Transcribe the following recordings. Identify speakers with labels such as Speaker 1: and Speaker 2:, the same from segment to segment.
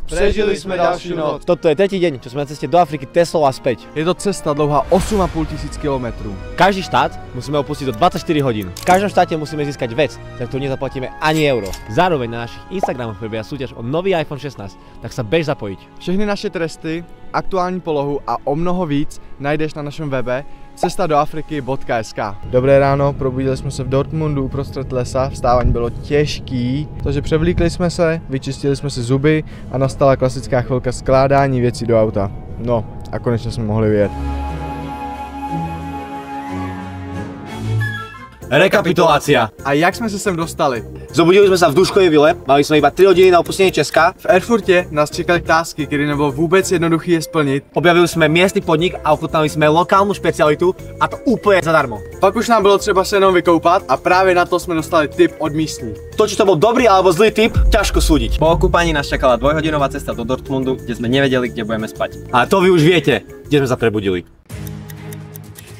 Speaker 1: Prežili sme ďalšiu noc.
Speaker 2: Toto je tretí deň, čo sme na ceste do Afriky Teslou a späť.
Speaker 1: Je to cesta dlhá 8,5 tisíc kilometrov.
Speaker 2: Každý štát musíme opustiť do 24 hodín. V každom štáte musíme získať vec, za ktorú nezaplatíme ani euro. Zároveň na našich Instagramoch prebieha súťaž o nový iPhone 16, tak sa bež zapojiť.
Speaker 1: Všechny naše tresty, aktuální polohu a o mnoho víc najdeš na našem webe cestadoafriky.sk. Dobré ráno, probudili jsme se v Dortmundu uprostřed lesa, vstávání bylo těžký, takže převlíkli jsme se, vyčistili jsme si zuby a nastala klasická chvilka skládání věcí do auta. No a konečně jsme mohli vyjet.
Speaker 2: Rekapitulácia.
Speaker 1: A jak jsme se sem dostali?
Speaker 2: Zobudili sme sa v Duškovej vile, mali sme iba 3 hodiny na opustenie Česka.
Speaker 1: V Erfurtě nás čekali tásky, které nebylo vůbec jednoduché je splnit.
Speaker 2: Objavili sme miestny podnik a ochutnali sme lokálnu špecialitu a to úplne zadarmo.
Speaker 1: Pak už nám bylo třeba se jenom vykoupat a právě na to jsme dostali tip od místních.
Speaker 2: To, či to bol dobrý alebo zlý tip, ťažko súdiť.
Speaker 3: Po okúpaní nás čakala dvojhodinová cesta do Dortmundu, kde sme nevedeli, kde budeme spať.
Speaker 2: A to vy už viete, kde sme sa prebudili.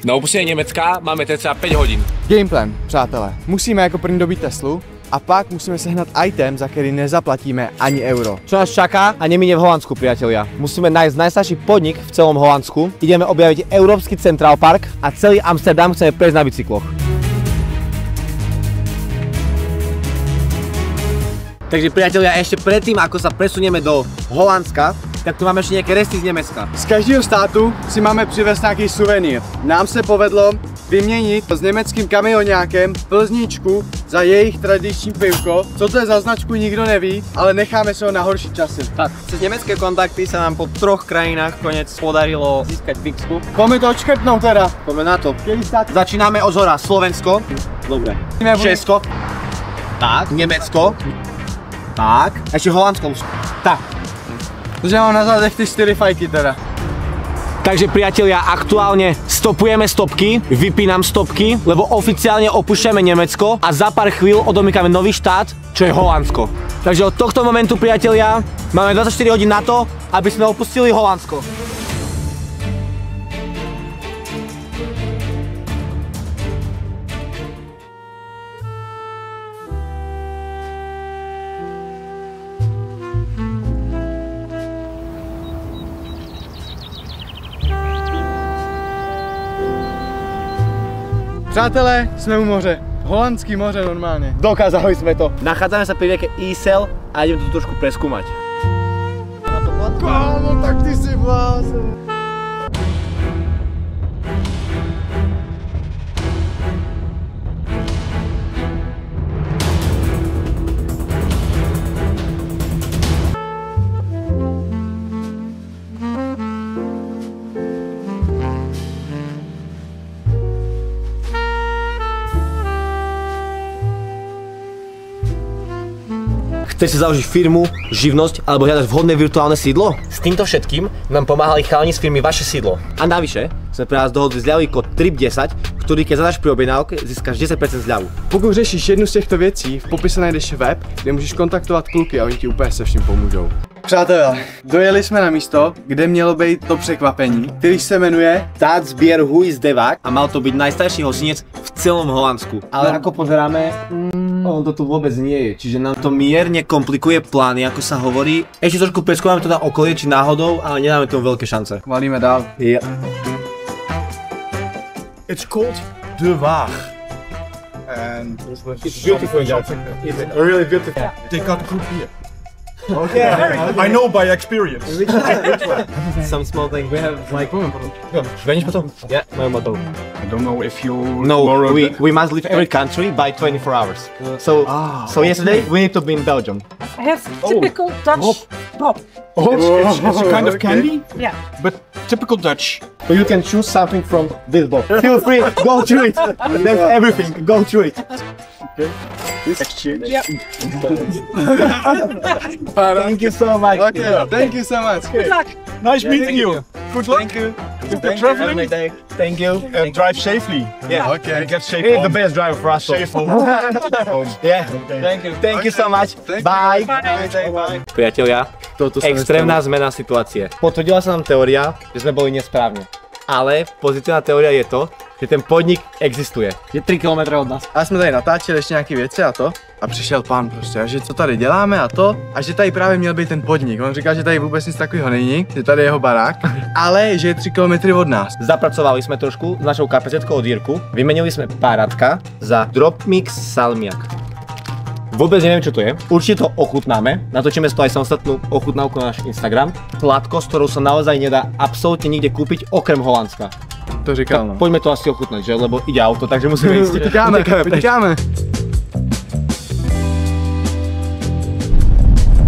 Speaker 4: Na opustení Německa máme cca 5 hodin.
Speaker 1: Gameplan, přátelé. Musíme jako první dobít Teslu a pak musíme sehnat item, za který nezaplatíme ani euro.
Speaker 2: Čo nás čaká a nemine v Holandsku, priatelia. Musíme nájsť najstarší podnik v celom Holandsku. Ideme objaviť Európsky Central Park a celý Amsterdam chceme prejsť na bicykloch. Takže priatelia, ešte predtým, ako sa presunieme do Holandska, tak tu máme ešte nejaké resty z Nemecka.
Speaker 1: Z každého státu si máme přivést nějaký suvenýr. Nám se povedlo vyměnit s německým kamionákem Plzničku za jejich tradiční pivko. Co to je za značku, nikdo neví, ale necháme se ho na horší časy.
Speaker 3: Tak, cez nemecké kontakty sa nám po 3 krajinách konec podarilo získať fixku.
Speaker 1: Poďme to odškrtnout teda.
Speaker 2: Poďme na to. Začíname od zhora. Slovensko. Dobre. Česko. Tak. Nemecko. Tak. Ešte Holandsko. Tak.
Speaker 1: Takže mám na zádech ty 4 fajky teda.
Speaker 2: Takže priatelia, aktuálne stopujeme stopky, vypínam stopky, lebo oficiálne opúšťame Nemecko a za pár chvíľ odomýkame nový štát, čo je Holandsko. Takže od tohto momentu, priatelia, máme 24 hodín na to, aby sme opustili Holandsko.
Speaker 1: Přátelé, jsme u moře. Holandský moře normálně.
Speaker 2: Dokázali sme to. Nachádzame sa pri rieke Isel a ideme to trošku preskúmať.
Speaker 1: Kámo, tak ty si blázen.
Speaker 2: Chceš si založiť firmu, živnosť alebo hľadať vhodné virtuálne sídlo? S týmto všetkým nám pomáhali chalani z firmy Vaše sídlo. A navyše sme pre vás dohodli zľavový kód TRIP10, ktorý keď zadáš pri objednávke, získáš 10% zľavu.
Speaker 1: Pokud řešíš jednu z těchto věcí, v popise najdeš web, kde můžeš kontaktovat kluky a oni ti úplně se vším pomůžou. Přátelé, dojeli jsme na místo, kde mělo být to překvapení, který se jmenuje
Speaker 2: Staatsbier Huisdevák a mal to byť najstarší hostinec v celom Holandsku. Ale ako pozeráme, on to tu vôbec nie je, čiže nám to mierne komplikuje plány, ako sa hovorí. Ešte trošku preskúmame to na okolie, či náhodou, ale nedáme tomu veľké šance.
Speaker 1: Valíme dál.
Speaker 2: Yeah.
Speaker 5: It's called De Waag. And it's beautiful. It's really beautiful. They got good beer. Okay, I know by experience.
Speaker 3: Some small thing, we have like...
Speaker 2: Veniš potom? Yeah, majú motor.
Speaker 5: I don't know if you...
Speaker 2: No, we must leave every country by 24 hours. So yesterday we need to be in Belgium.
Speaker 6: I have typical Dutch pop.
Speaker 5: It's a kind of candy,
Speaker 6: Yeah.
Speaker 5: but typical Dutch.
Speaker 2: So you can choose something from this box. Feel free, go through it. There's everything, go through it.
Speaker 5: Okay. Exchange.
Speaker 6: Yeah.
Speaker 2: Thank you so much.
Speaker 1: Okay, thank you so much.
Speaker 6: Good luck.
Speaker 5: Nice meeting you. Good luck.
Speaker 1: Thank you.
Speaker 5: If you're traveling,
Speaker 2: Thank you.
Speaker 5: drive safely.
Speaker 2: Yeah.
Speaker 1: Okay.
Speaker 5: And get safe
Speaker 2: He's the
Speaker 5: home.
Speaker 2: best driver for us.
Speaker 5: Safe home.
Speaker 2: Yeah. Thank you so much. Bye. Priatelia, extrémna zmena situácie. Potvrdila sa nám teória, že sme boli nesprávne. Ale pozitívna teória je to, že ten podnik existuje. Je 3 km od nás.
Speaker 1: A jsme tady natáčeli ještě nějaké věci a to. A přišel pán prostě, a že co tady děláme a to. A že tady právě měl být ten podnik. On říkal, že tady vůbec nic takového není, že tady je jeho barák, ale že je 3 km od nás.
Speaker 2: Zapracovali jsme trošku s našou kapezetkou od Jirku. Vymenili jsme páratka za Drop Mix Salmiak. Vôbec neviem, čo to je. Určite to ochutnáme. Natočíme z toho aj samostatnú ochutnávku na náš Instagram. Sladkosť, ktorú sa naozaj nedá absolútne nikde kúpiť, okrem Holandska.
Speaker 1: To říkal, no.
Speaker 2: Poďme to asi ochutnať, že? Lebo ide auto, takže musíme ísť.
Speaker 1: Utíkáme.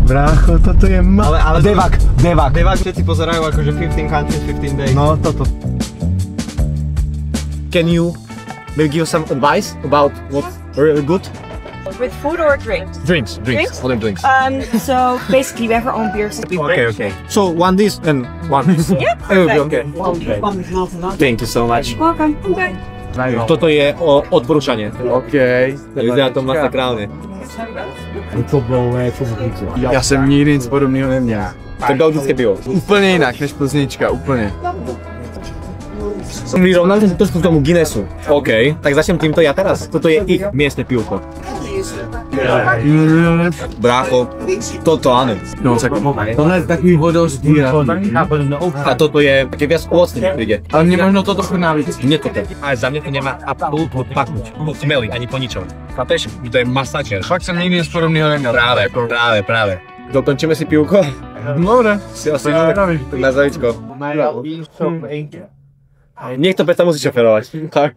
Speaker 1: Brácho, toto je
Speaker 2: Ale Devak.
Speaker 3: Devak všetci pozerajú akože 15 countries, 15 days.
Speaker 2: No, toto. Can you maybe give some advice about what's really good?
Speaker 6: With food or drinks?
Speaker 2: Drinks. All them drinks.
Speaker 6: So basically we have our own beer system.
Speaker 2: Okay. So one this and one this.
Speaker 6: Yeah,
Speaker 2: Okay. Thank you so much.
Speaker 6: Welcome. Okay.
Speaker 2: Toto je odporúčanie.
Speaker 1: OK.
Speaker 2: Vyzerá to masakrálne.
Speaker 1: Já jsem nikdy nic podobného neměl.
Speaker 2: To je belgické pivo.
Speaker 1: Úplně jinak než Plznička, úplně.
Speaker 2: Som vyrovnal sa trošku k tomu Guinnessu. OK, tak začnem týmto ja teraz. Toto je ich miestne pivko. Brácho, toto áno.
Speaker 1: No, tak tohle je takový vodostý.
Speaker 2: A toto je také viac ovocné mi príde.
Speaker 1: Ale mne možno toto chutná víc.
Speaker 2: Nie toto. Ale za mňa to nemá absolútne paknúť. Po smeli, ani po ničom. Chápeš? To je masačer.
Speaker 1: Fakt jsem nikdy nic podobného neměl.
Speaker 2: Práve. Dokončíme si pivko?
Speaker 1: Dobre.
Speaker 2: Si asi tak na zavičko. Niekto predsa musí šoferovať. Tak.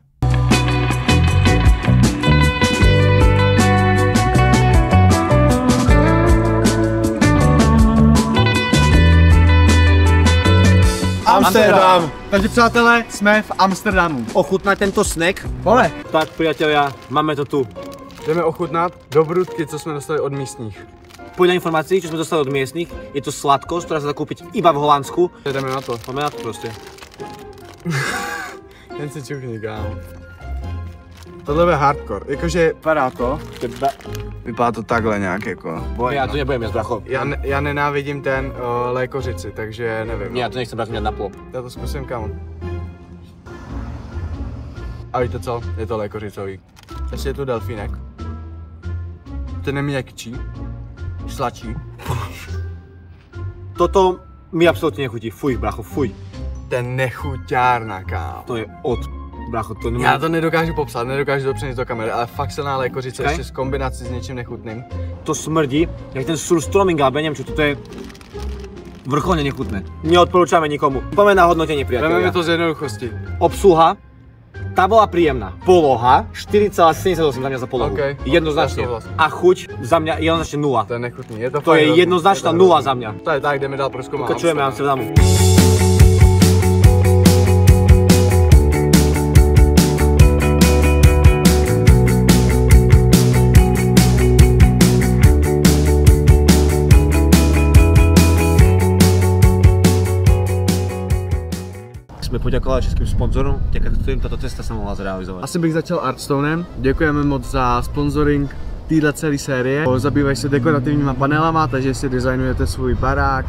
Speaker 1: Amsterdam. Takže přátelé, jsme v Amsterdamu.
Speaker 2: Ochutnať tento snack?
Speaker 1: Pole.
Speaker 2: Tak priatelia, máme to tu.
Speaker 1: Jdeme ochutnat dobrutky, co jsme dostali od místních.
Speaker 2: Podľa informácií, čo sme dostali od miestnych, je to sladkosť, ktorá sa dá kúpiť iba v Holandsku.
Speaker 1: Jdeme na to.
Speaker 2: Máme na to proste.
Speaker 1: Jen si čuchni, kámo. Tohle je hardcore, jakože vypadá to. Vypadá to takhle nějak jako.
Speaker 2: Ja to nebudem jesť, bracho.
Speaker 1: Já nenávidím ten lékořici, takže nevím.
Speaker 2: Ja to nechcem brať mňa na plop.
Speaker 1: Já to zkusím, kámo. A víte co? Je to lékořicový. Ještě je tu delfínek. Ten je měkčí. Sladší.
Speaker 2: Toto mi absolútne nechutí. Fuj, bracho, fuj.
Speaker 1: Ten nechuťárna, kámo.
Speaker 2: To je bracho, to
Speaker 1: Já to nedokážu popsat, nedokážu to přenést do kamery, ale fakt silná lékořice, ještě s kombinací s něčím nechutným.
Speaker 2: To smrdí, jak ten surströmming, ale neviem čo, toto je vrcholne nechutné. Neodporúčame nikomu. Poďme na hodnotenie, priatelia.
Speaker 1: Vememe to z jednoduchosti.
Speaker 2: Obsluha, tá bola príjemná. Poloha, 4,78 za mňa za polohu.
Speaker 1: Okay.
Speaker 2: Jednoznačne. A chuť za mňa jednoznačne 0.
Speaker 1: To je nechutný. Je
Speaker 2: to je jednoznačná 0 za mňa.
Speaker 1: To je tak, jdeme dál prozkoumat.
Speaker 2: Pokračujeme Amsterdamu. Jsme poděkovali českým sponzorům, děka kterým tato cesta se mohla zrealizovat.
Speaker 1: Asi bych začal Artstonem. Děkujeme moc za sponsoring téhle celé série. Zabývají se dekorativníma panelama, takže si designujete svůj barák,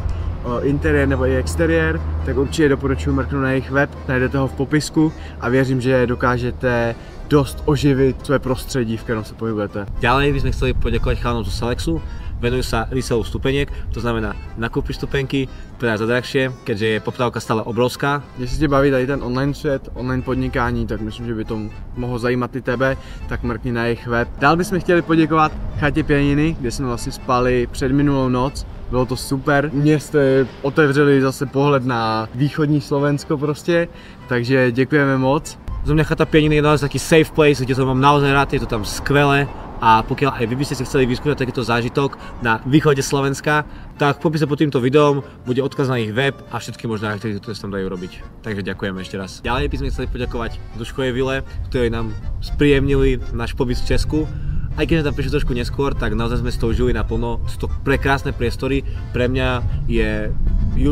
Speaker 1: interiér nebo i exteriér, tak určitě doporučuji mrknout na jejich web, najdete ho v popisku a věřím, že dokážete dost oživit své prostředí, v kterém se pohybujete.
Speaker 2: Ďalej bychom chceli poděkovat chalanom zo Selexu. Venujú sa resellu stupeniek, to znamená nakúpiš stupenky, predaj za drahšie, keďže je poptávka stále obrovská.
Speaker 1: Jestli tě baví tady ten online svět, online podnikání, tak myslím, že by to mohlo zajímat i tebe, tak mrkni na jejich web. Dál bychom chtěli poděkovat Chatě Pěniny, kde jsme vlastně spali předminulou noc. Bylo to super, mě jste otevřeli zase pohled na východní Slovensko prostě, takže děkujeme moc.
Speaker 2: Za mňa Chata Pěniny je naozaj taký safe place, kde to mám naozaj rád, je to tam skvelé. A pokiaľ aj vy by ste si chceli vyskúšať takýto zážitok na východe Slovenska, tak v popise pod týmto videom bude odkaz na ich web a všetky možné aktivity, ktoré sa tam dajú robiť. Takže ďakujeme ešte raz. Ďalej by sme chceli poďakovať Duškovej vile, ktorí nám spríjemnili náš pobyt v Česku. Aj keď sme tam prišli trošku neskôr, tak naozaj sme s tou žili naplno. Sú to prekrásne priestory. Pre mňa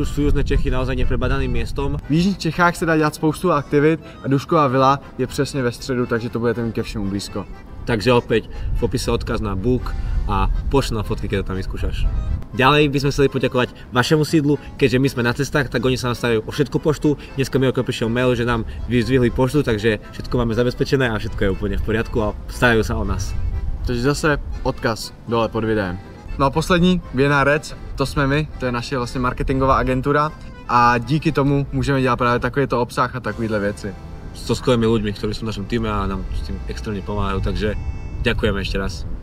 Speaker 2: sú južné Čechy naozaj neprebadaným miestom.
Speaker 1: V jižních Čechách se dá dělat spoustu aktivit a Dušková vila je přesně ve středu, takže to budete mít ke všemu blízko.
Speaker 2: Takže opäť v popise odkaz na Book a pošli na fotky, keď to tam vyskúšaš. Ďalej by sme chceli poďakovať vašemu sídlu, keďže my sme na cestách, tak oni sa nám starajú o všetku poštu. Dneska mi prišiel mail, že nám vyzdvihli poštu, takže všetko máme zabezpečené a všetko je úplne v poriadku a starajú sa o nás.
Speaker 1: Takže zase odkaz dole pod videem. No a poslední, Vienna Rec, to jsme my, to je naše vlastně marketingová agentura a díky tomu můžeme dělat právě takovýto obsah a takovýhle věci.
Speaker 2: So skvelými ľuďmi, ktorí sú v našom týme a nám s tým extrémne pomáhajú, takže ďakujeme ešte raz.